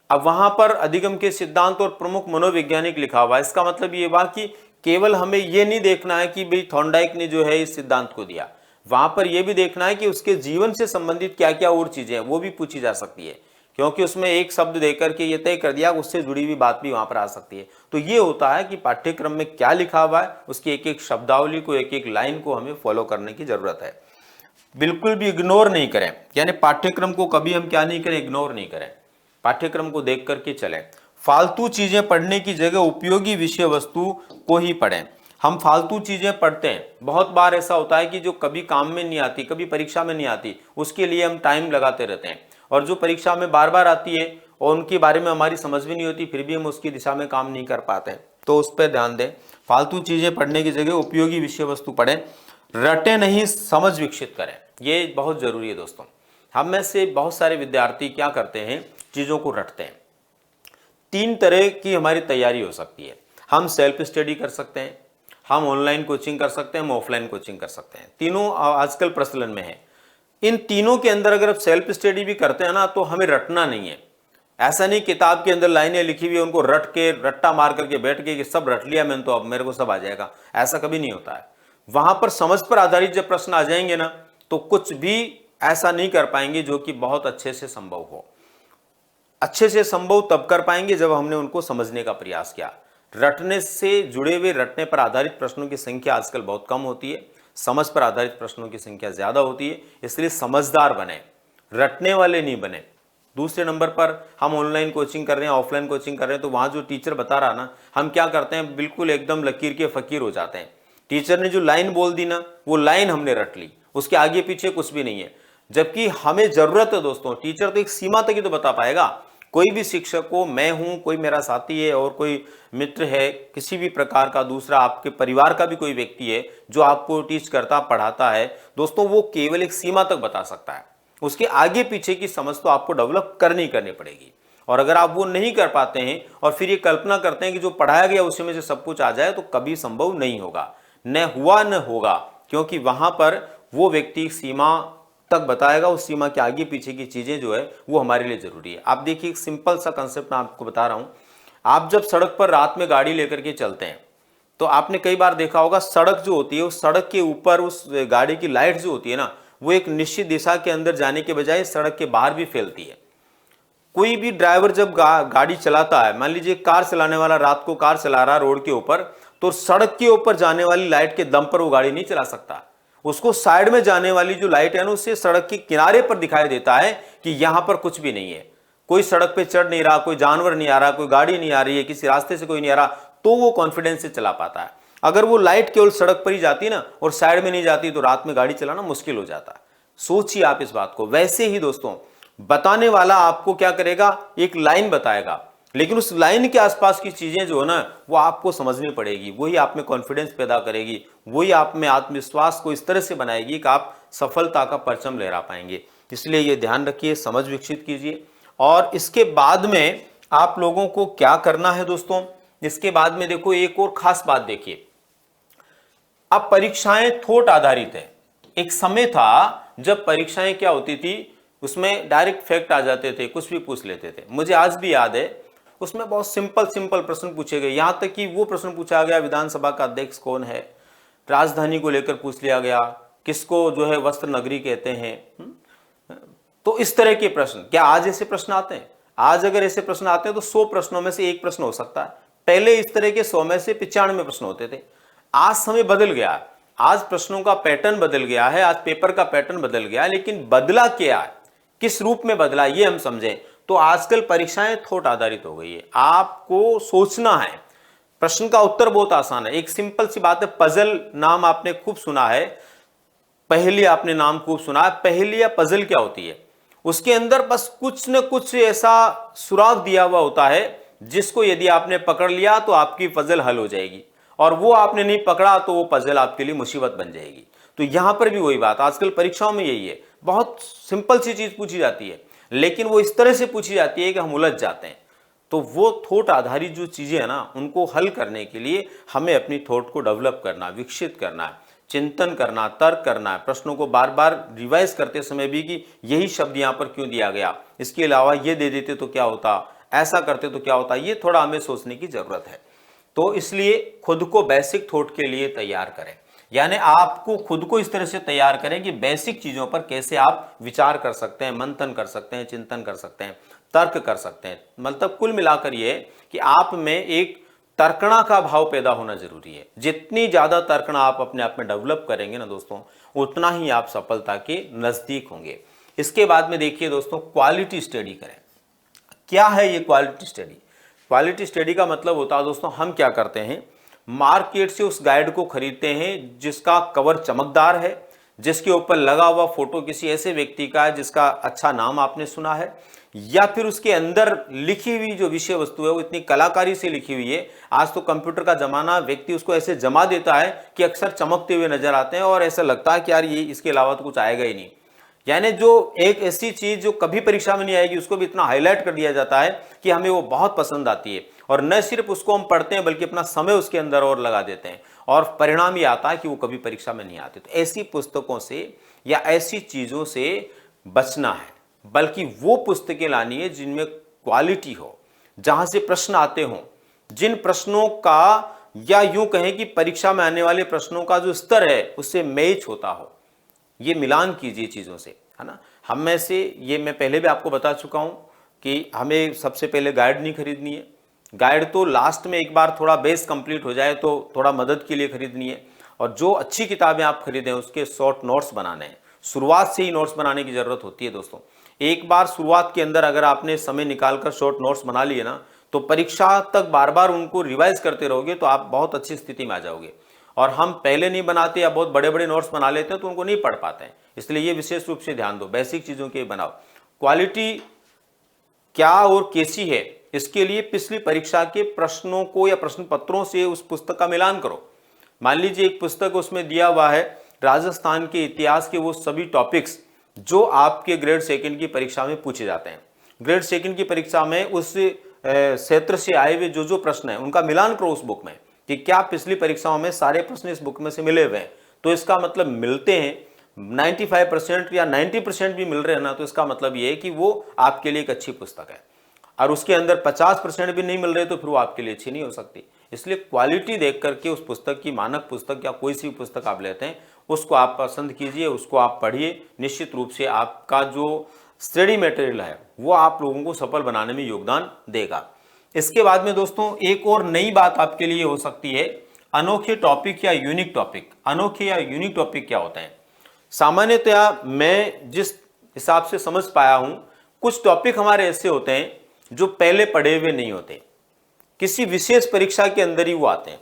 अब वहां पर अधिगम के सिद्धांत और प्रमुख मनोवैज्ञानिक लिखा हुआ है, इसका मतलब ये हुआ कि केवल हमें ये नहीं देखना है कि भाई थॉर्नडाइक ने जो है इस सिद्धांत को दिया, वहां पर यह भी देखना है कि उसके जीवन से संबंधित क्या क्या और चीजें हैं वो भी पूछी जा सकती है, क्योंकि उसमें एक शब्द देकर के ये तय कर दिया, उससे जुड़ी हुई बात भी वहां पर आ सकती है। तो ये होता है कि पाठ्यक्रम में क्या लिखा हुआ है, उसकी एक एक शब्दावली को, एक एक लाइन को हमें फॉलो करने की जरूरत है। बिल्कुल भी इग्नोर नहीं करें, यानी पाठ्यक्रम को कभी हम क्या नहीं करें, इग्नोर नहीं करें, पाठ्यक्रम को देख करके चलें। फालतू चीजें पढ़ने की जगह उपयोगी विषय वस्तु को ही पढ़ें। हम फालतू चीजें पढ़ते हैं, बहुत बार ऐसा होता है कि जो कभी काम में नहीं आती, कभी परीक्षा में नहीं आती, उसके लिए हम टाइम लगाते रहते हैं, और जो परीक्षा में बार बार आती है और उनके बारे में हमारी समझ भी नहीं होती, फिर भी हम उसकी दिशा में काम नहीं कर पाते। तो उस पर ध्यान दें, फालतू चीजें पढ़ने की जगह उपयोगी विषय वस्तु पढ़ें। रटे नहीं, समझ विकसित करें, ये बहुत जरूरी है दोस्तों। हम में से बहुत सारे विद्यार्थी क्या करते हैं, चीजों को रटते हैं। 3 तरह की हमारी तैयारी हो सकती है। हम सेल्फ स्टडी कर सकते हैं, हम ऑनलाइन कोचिंग कर सकते हैं, हम ऑफलाइन कोचिंग कर सकते हैं। तीनों आजकल प्रचलन में है। इन तीनों के अंदर अगर आप सेल्फ स्टडी भी करते हैं ना, तो हमें रटना नहीं है। ऐसा नहीं किताब के अंदर लाइनें लिखी हुई है, उनको रट के रट्टा मार करके बैठ के कि सब रट लिया मैंने, तो अब मेरे को सब आ जाएगा, ऐसा कभी नहीं होता है। वहां पर समझ पर आधारित जब प्रश्न आ जाएंगे ना, तो कुछ भी ऐसा नहीं कर पाएंगे जो कि बहुत अच्छे से संभव हो। अच्छे से संभव तब कर पाएंगे जब हमने उनको समझने का प्रयास किया। रटने से जुड़े हुए, रटने पर आधारित प्रश्नों की संख्या आजकल बहुत कम होती है, समझ पर आधारित प्रश्नों की संख्या ज्यादा होती है। इसलिए समझदार बने, रटने वाले नहीं बने। दूसरे नंबर पर हम ऑनलाइन कोचिंग कर रहे हैं, ऑफलाइन कोचिंग कर रहे हैं, तो वहां जो टीचर बता रहा ना, हम क्या करते हैं, बिल्कुल एकदम लकीर के फकीर हो जाते हैं। टीचर ने जो लाइन बोल दी ना, वो लाइन हमने रट ली, उसके आगे पीछे कुछ भी नहीं है। जबकि हमें जरूरत है दोस्तों, टीचर तो एक सीमा तक ही तो बता पाएगा। कोई भी शिक्षक को, मैं हूं, कोई मेरा साथी है, और कोई मित्र है, किसी भी प्रकार का दूसरा आपके परिवार का भी कोई व्यक्ति है जो आपको टीच करता, पढ़ाता है दोस्तों, वो केवल एक सीमा तक बता सकता है। उसके आगे पीछे की समझ तो आपको डेवलप करनी पड़ेगी। और अगर आप वो नहीं कर पाते हैं और फिर ये कल्पना करते हैं कि जो पढ़ाया गया उसी में से सब कुछ आ जाए, तो कभी संभव नहीं होगा, न हुआ न होगा। क्योंकि वहां पर वो व्यक्ति सीमा तक बताएगा, उस सीमा के आगे पीछे की चीजें जो है वो हमारे लिए जरूरी है। आप देखिए, एक सिंपल सा कंसेप्ट मैं आपको बता रहा हूं। आप जब सड़क पर रात में गाड़ी लेकर के चलते हैं, तो आपने कई बार देखा होगा, सड़क जो होती है उस सड़क के ऊपर उस गाड़ी की लाइट जो होती है ना, वो एक निश्चित दिशा के अंदर जाने के बजाय सड़क के बाहर भी फैलती है। कोई भी ड्राइवर जब गाड़ी चलाता है, मान लीजिए कार चलाने वाला रात को कार चला रहा रोड के ऊपर, तो सड़क के ऊपर जाने वाली लाइट के दम पर वो गाड़ी नहीं चला सकता। उसको साइड में जाने वाली जो लाइट है ना, उससे सड़क के किनारे पर दिखाई देता है कि यहां पर कुछ भी नहीं है, कोई सड़क पे चढ़ नहीं रहा, कोई जानवर नहीं आ रहा, कोई गाड़ी नहीं आ रही है, किसी रास्ते से कोई नहीं आ रहा, तो वो कॉन्फिडेंस से चला पाता है। अगर वो लाइट केवल सड़क पर ही जाती ना और साइड में नहीं जाती, तो रात में गाड़ी चलाना मुश्किल हो जाता है। सोचिए आप इस बात को। वैसे ही दोस्तों, बताने वाला आपको क्या करेगा, एक लाइन बताएगा, लेकिन उस लाइन के आसपास की चीजें जो है ना, वो आपको समझनी पड़ेगी। वही आप में कॉन्फिडेंस पैदा करेगी, वही आप में आत्मविश्वास को इस तरह से बनाएगी कि आप सफलता का परचम लहरा पाएंगे। इसलिए ये ध्यान रखिए, समझ विकसित कीजिए। और इसके बाद में आप लोगों को क्या करना है दोस्तों, इसके बाद में देखो एक और खास बात देखिए। अब परीक्षाएं थॉट आधारित है। एक समय था जब परीक्षाएं क्या होती थी, उसमें डायरेक्ट फैक्ट आ जाते थे, कुछ भी पूछ लेते थे। मुझे आज भी याद है, उसमें बहुत सिंपल प्रश्न पूछे गए। यहां तक कि वो प्रश्न पूछा गया, विधानसभा का अध्यक्ष कौन है, राजधानी को लेकर पूछ लिया गया, किसको जो है वस्त्र नगरी कहते हैं। तो इस तरह के प्रश्न, क्या आज ऐसे प्रश्न आते हैं? आज अगर ऐसे प्रश्न आते हैं तो 100 प्रश्नों में से एक प्रश्न हो सकता है। पहले इस तरह के 100 में से 95 प्रश्न होते थे। आज समय बदल गया, आज प्रश्नों का पैटर्न बदल गया है, आज पेपर का पैटर्न बदल गया है। लेकिन बदला क्या है, किस रूप में बदला ये हम समझें। तो आजकल परीक्षाएं थॉट आधारित हो गई है, आपको सोचना है। प्रश्न का उत्तर बहुत आसान है, एक सिंपल सी बात है। पजल नाम आपने खूब सुना है, पहेली आपने नाम खूब सुना है। पहेली या पजल क्या होती है? उसके अंदर बस कुछ न कुछ ऐसा सुराग दिया हुआ होता है जिसको यदि आपने पकड़ लिया तो आपकी पजल हल हो जाएगी, और वो आपने नहीं पकड़ा तो वो पजल आपके लिए मुसीबत बन जाएगी। तो यहां पर भी वही बात, आजकल परीक्षाओं में यही है, बहुत सिंपल सी चीज पूछी जाती है लेकिन वो इस तरह से पूछी जाती है कि हम उलझ जाते हैं। तो वो थॉट आधारित जो चीजें हैं ना, उनको हल करने के लिए हमें अपनी थॉट को डेवलप करना, विकसित करना है, चिंतन करना, तर्क करना है, प्रश्नों को बार बार रिवाइज करते समय भी कि यही शब्द यहाँ पर क्यों दिया गया, इसके अलावा ये दे देते तो क्या होता, ऐसा करते तो क्या होता, ये थोड़ा हमें सोचने की जरूरत है। तो इसलिए खुद को बेसिक थॉट के लिए तैयार करें, यानी आपको खुद को इस तरह से तैयार करें कि बेसिक चीजों पर कैसे आप विचार कर सकते हैं, मंथन कर सकते हैं, चिंतन कर सकते हैं, तर्क कर सकते हैं। मतलब कुल मिलाकर ये कि आप में एक तर्कणा का भाव पैदा होना जरूरी है। जितनी ज्यादा तर्कणा आप अपने आप में डेवलप करेंगे ना दोस्तों, उतना ही आप सफलता के नजदीक होंगे। इसके बाद में देखिए दोस्तों, क्वालिटी स्टडी करें। क्या है ये क्वालिटी स्टडी? क्वालिटी स्टडी का मतलब होता है दोस्तों, हम क्या करते हैं, मार्केट से उस गाइड को खरीदते हैं जिसका कवर चमकदार है, जिसके ऊपर लगा हुआ फोटो किसी ऐसे व्यक्ति का है जिसका अच्छा नाम आपने सुना है, या फिर उसके अंदर लिखी हुई जो विषय वस्तु है वो इतनी कलाकारी से लिखी हुई है। आज तो कंप्यूटर का जमाना, व्यक्ति उसको ऐसे जमा देता है कि अक्सर चमकते हुए नजर आते हैं और ऐसा लगता है कि यार ये इसके अलावा तो कुछ आएगा ही नहीं। यानी जो एक ऐसी चीज जो कभी परीक्षा में नहीं आएगी उसको भी इतना हाईलाइट कर दिया जाता है कि हमें वो बहुत पसंद आती है, और न सिर्फ उसको हम पढ़ते हैं बल्कि अपना समय उसके अंदर और लगा देते हैं, और परिणाम ये आता है कि वो कभी परीक्षा में नहीं आते। तो ऐसी पुस्तकों से या ऐसी चीजों से बचना है, बल्कि वो पुस्तकें लानी है जिनमें क्वालिटी हो, जहां से प्रश्न आते हों, जिन प्रश्नों का या यूं कहें कि परीक्षा में आने वाले प्रश्नों का जो स्तर है उससे मैच होता हो। ये मिलान कीजिए चीज़ों से, है ना। हम में से, ये मैं पहले भी आपको बता चुका हूं कि हमें सबसे पहले गाइड नहीं खरीदनी है। गाइड तो लास्ट में एक बार थोड़ा बेस कंप्लीट हो जाए तो थोड़ा मदद के लिए खरीदनी है, और जो अच्छी किताबें आप खरीदें उसके शॉर्ट नोट्स बनाने हैं। शुरुआत से ही नोट्स बनाने की जरूरत होती है दोस्तों। एक बार शुरुआत के अंदर अगर आपने समय निकालकर शॉर्ट नोट्स बना लिए ना, तो परीक्षा तक बार बार उनको रिवाइज करते रहोगे तो आप बहुत अच्छी स्थिति में आ जाओगे। और हम पहले नहीं बनाते या बहुत बड़े बड़े नोट्स बना लेते हैं तो उनको नहीं पढ़ पाते हैं। इसलिए ये विशेष रूप से ध्यान दो, बेसिक चीज़ों के बनाओ। क्वालिटी क्या और कैसी है, इसके लिए पिछली परीक्षा के प्रश्नों को या प्रश्न पत्रों से उस पुस्तक का मिलान करो। मान लीजिए एक पुस्तक उसमें दिया हुआ है राजस्थान के इतिहास के वो सभी टॉपिक्स जो आपके ग्रेड सेकंड की परीक्षा में पूछे जाते हैं। ग्रेड सेकंड की परीक्षा में उस क्षेत्र से आए हुए जो प्रश्न है उनका मिलान करो उस बुक में, कि क्या पिछली परीक्षाओं में सारे प्रश्न इस बुक में से मिले हुए हैं। तो इसका मतलब मिलते हैं 95% या 90% भी मिल रहे हैं ना, तो इसका मतलब ये है कि वो आपके लिए एक अच्छी पुस्तक है। और उसके अंदर 50% भी नहीं मिल रहे तो फिर वो आपके लिए अच्छी नहीं हो सकती। इसलिए क्वालिटी देख करके उस पुस्तक की, मानक पुस्तक या कोई सी पुस्तक आप लेते हैं, उसको आप पसंद कीजिए, उसको आप पढ़िए। निश्चित रूप से आपका जो स्टडी मटेरियल है वो आप लोगों को सफल बनाने में योगदान देगा। इसके बाद में दोस्तों एक और नई बात आपके लिए हो सकती है, अनोखे टॉपिक या यूनिक टॉपिक। अनोखे या यूनिक टॉपिक क्या होते हैं? सामान्यतया मैं जिस हिसाब से समझ पाया हूं, कुछ टॉपिक हमारे ऐसे होते हैं जो पहले पढ़े हुए नहीं होते, किसी विशेष परीक्षा के अंदर ही वो आते हैं,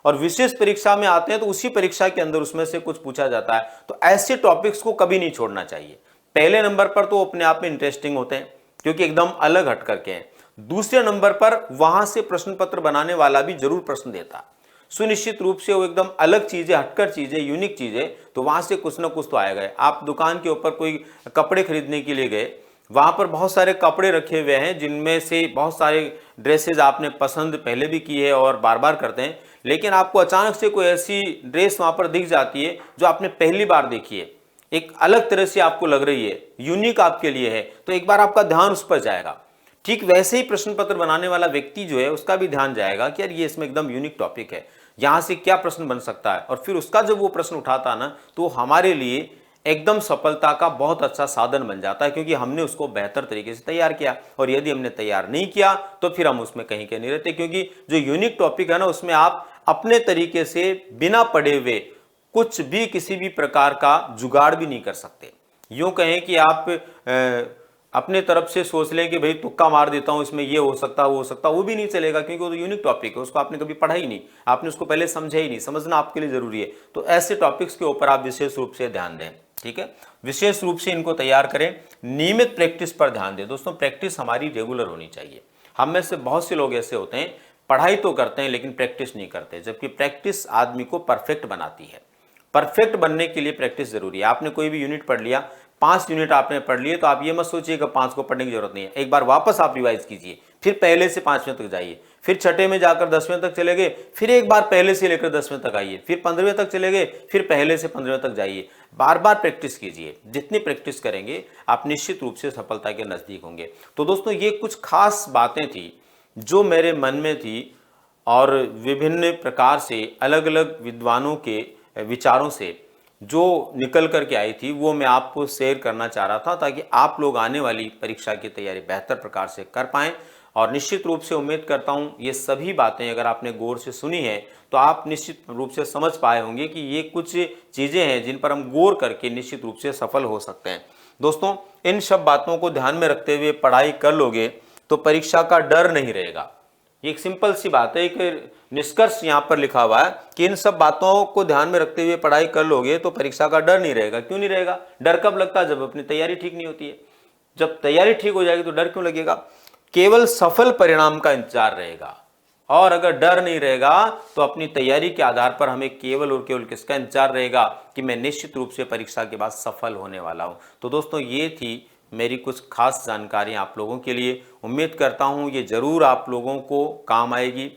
और विशेष परीक्षा में आते हैं तो उसी परीक्षा के अंदर उसमें से कुछ पूछा जाता है। तो ऐसे टॉपिक्स को कभी नहीं छोड़ना चाहिए। पहले नंबर पर तो अपने आप में इंटरेस्टिंग होते हैं क्योंकि एकदम अलग हट करके हैं। दूसरे नंबर पर वहां से प्रश्न पत्र बनाने वाला भी जरूर प्रश्न देता, सुनिश्चित रूप से वो एकदम अलग चीजें, हटकर चीजें, यूनिक चीजें, तो वहां से कुछ ना कुछ तो आएगा। आप दुकान के ऊपर कोई कपड़े खरीदने के लिए गए, वहां पर बहुत सारे कपड़े रखे हुए हैं जिनमें से बहुत सारे ड्रेसेज आपने पसंद पहले भी की है और बार बार करते हैं, लेकिन आपको अचानक से कोई ऐसी ड्रेस वहां पर दिख जाती है जो आपने पहली बार देखी है, एक अलग तरह से आपको लग रही है, यूनिक आपके लिए है, तो एक बार आपका ध्यान उस पर जाएगा। ठीक वैसे ही प्रश्न पत्र बनाने वाला व्यक्ति जो है उसका भी ध्यान जाएगा कि यार ये इसमें एकदम यूनिक टॉपिक है, यहां से क्या प्रश्न बन सकता है, और फिर उसका जब वो प्रश्न उठाता है ना, तो हमारे लिए एकदम सफलता का बहुत अच्छा साधन बन जाता है, क्योंकि हमने उसको बेहतर तरीके से तैयार किया। और यदि हमने तैयार नहीं किया तो फिर हम उसमें कहीं के नहीं रहते, क्योंकि जो यूनिक टॉपिक है ना, उसमें आप अपने तरीके से बिना पढ़े हुए कुछ भी, किसी भी प्रकार का जुगाड़ भी नहीं कर सकते। यूँ कहें कि आप अपने तरफ से सोच लें कि भाई तुक्का मार देता हूँ, इसमें ये हो सकता है वो हो सकता है, वो भी नहीं चलेगा, क्योंकि वो तो यूनिक टॉपिक है, उसको आपने कभी पढ़ा ही नहीं, आपने उसको पहले समझा ही नहीं, समझना आपके लिए ज़रूरी है। तो ऐसे टॉपिक्स के ऊपर आप विशेष रूप से ध्यान दें, ठीक है, विशेष रूप से इनको तैयार करें। नियमित प्रैक्टिस पर ध्यान दें दोस्तों, प्रैक्टिस हमारी रेगुलर होनी चाहिए। हम में से बहुत से लोग ऐसे होते हैं, पढ़ाई तो करते हैं लेकिन प्रैक्टिस नहीं करते, जबकि प्रैक्टिस आदमी को परफेक्ट बनाती है। परफेक्ट बनने के लिए प्रैक्टिस जरूरी है। आपने कोई भी यूनिट पढ़ लिया, 5 यूनिट आपने पढ़ लिए, तो आप ये मत सोचिए कि 5 को पढ़ने की जरूरत नहीं है। एक बार वापस आप रिवाइज कीजिए, फिर पहले से 5वें तक जाइए, फिर छठे में जाकर 10वें तक चले गए, फिर एक बार पहले से लेकर 10वें तक आइए, फिर 15वें तक चले गए, फिर पहले से 15वें तक जाइए। बार बार प्रैक्टिस कीजिए, जितनी प्रैक्टिस करेंगे आप निश्चित रूप से सफलता के नजदीक होंगे। तो दोस्तों ये कुछ खास बातें थी जो मेरे मन में थी, और विभिन्न प्रकार से अलग अलग विद्वानों के विचारों से जो निकल करके आई थी, वो मैं आपको शेयर करना चाह रहा था, ताकि आप लोग आने वाली परीक्षा की तैयारी बेहतर प्रकार से कर पाएं। और निश्चित रूप से उम्मीद करता हूं ये सभी बातें अगर आपने गौर से सुनी है तो आप निश्चित रूप से समझ पाए होंगे कि ये कुछ चीज़ें हैं जिन पर हम गौर करके निश्चित रूप से सफल हो सकते हैं। दोस्तों इन सब बातों को ध्यान में रखते हुए पढ़ाई कर लोगे तो परीक्षा का डर नहीं रहेगा। ये एक सिंपल सी बात है, एक निष्कर्ष यहाँ पर लिखा हुआ है कि इन सब बातों को ध्यान में रखते हुए पढ़ाई कर लोगे तो परीक्षा का डर नहीं रहेगा। क्यों नहीं रहेगा? डर कब लगता है? जब अपनी तैयारी ठीक नहीं होती है। जब तैयारी ठीक हो जाएगी तो डर क्यों लगेगा? केवल सफल परिणाम का इंतजार रहेगा। और अगर डर नहीं रहेगा तो अपनी तैयारी के आधार पर हमें केवल और केवल किसका इंतजार रहेगा कि मैं निश्चित रूप से परीक्षा के बाद सफल होने वाला हूं। तो दोस्तों ये थी मेरी कुछ खास जानकारियां आप लोगों के लिए। उम्मीद करता हूं ये जरूर आप लोगों को काम आएगी।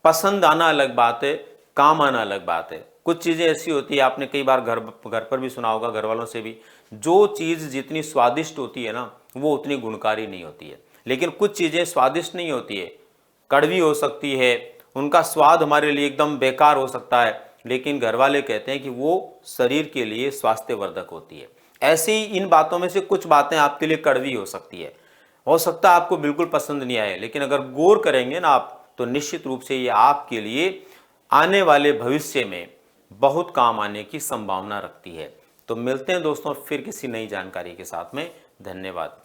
पसंद आना अलग बात है, काम आना अलग बात है। कुछ चीज़ें ऐसी होती है, आपने कई बार घर पर भी सुना होगा, घर वालों से भी, जो चीज़ जितनी स्वादिष्ट होती है ना वो उतनी गुणकारी नहीं होती है। लेकिन कुछ चीज़ें स्वादिष्ट नहीं होती है, कड़वी हो सकती है, उनका स्वाद हमारे लिए एकदम बेकार हो सकता है, लेकिन घर वाले कहते हैं कि वो शरीर के लिए स्वास्थ्यवर्धक होती है। ऐसे ही इन बातों में से कुछ बातें आपके लिए कड़वी हो सकता है आपको बिल्कुल पसंद नहीं आए, लेकिन अगर गौर करेंगे ना आप तो निश्चित रूप से ये आपके लिए आने वाले भविष्य में बहुत काम आने की संभावना रखती है। तो मिलते हैं दोस्तों फिर किसी नई जानकारी के साथ में। धन्यवाद।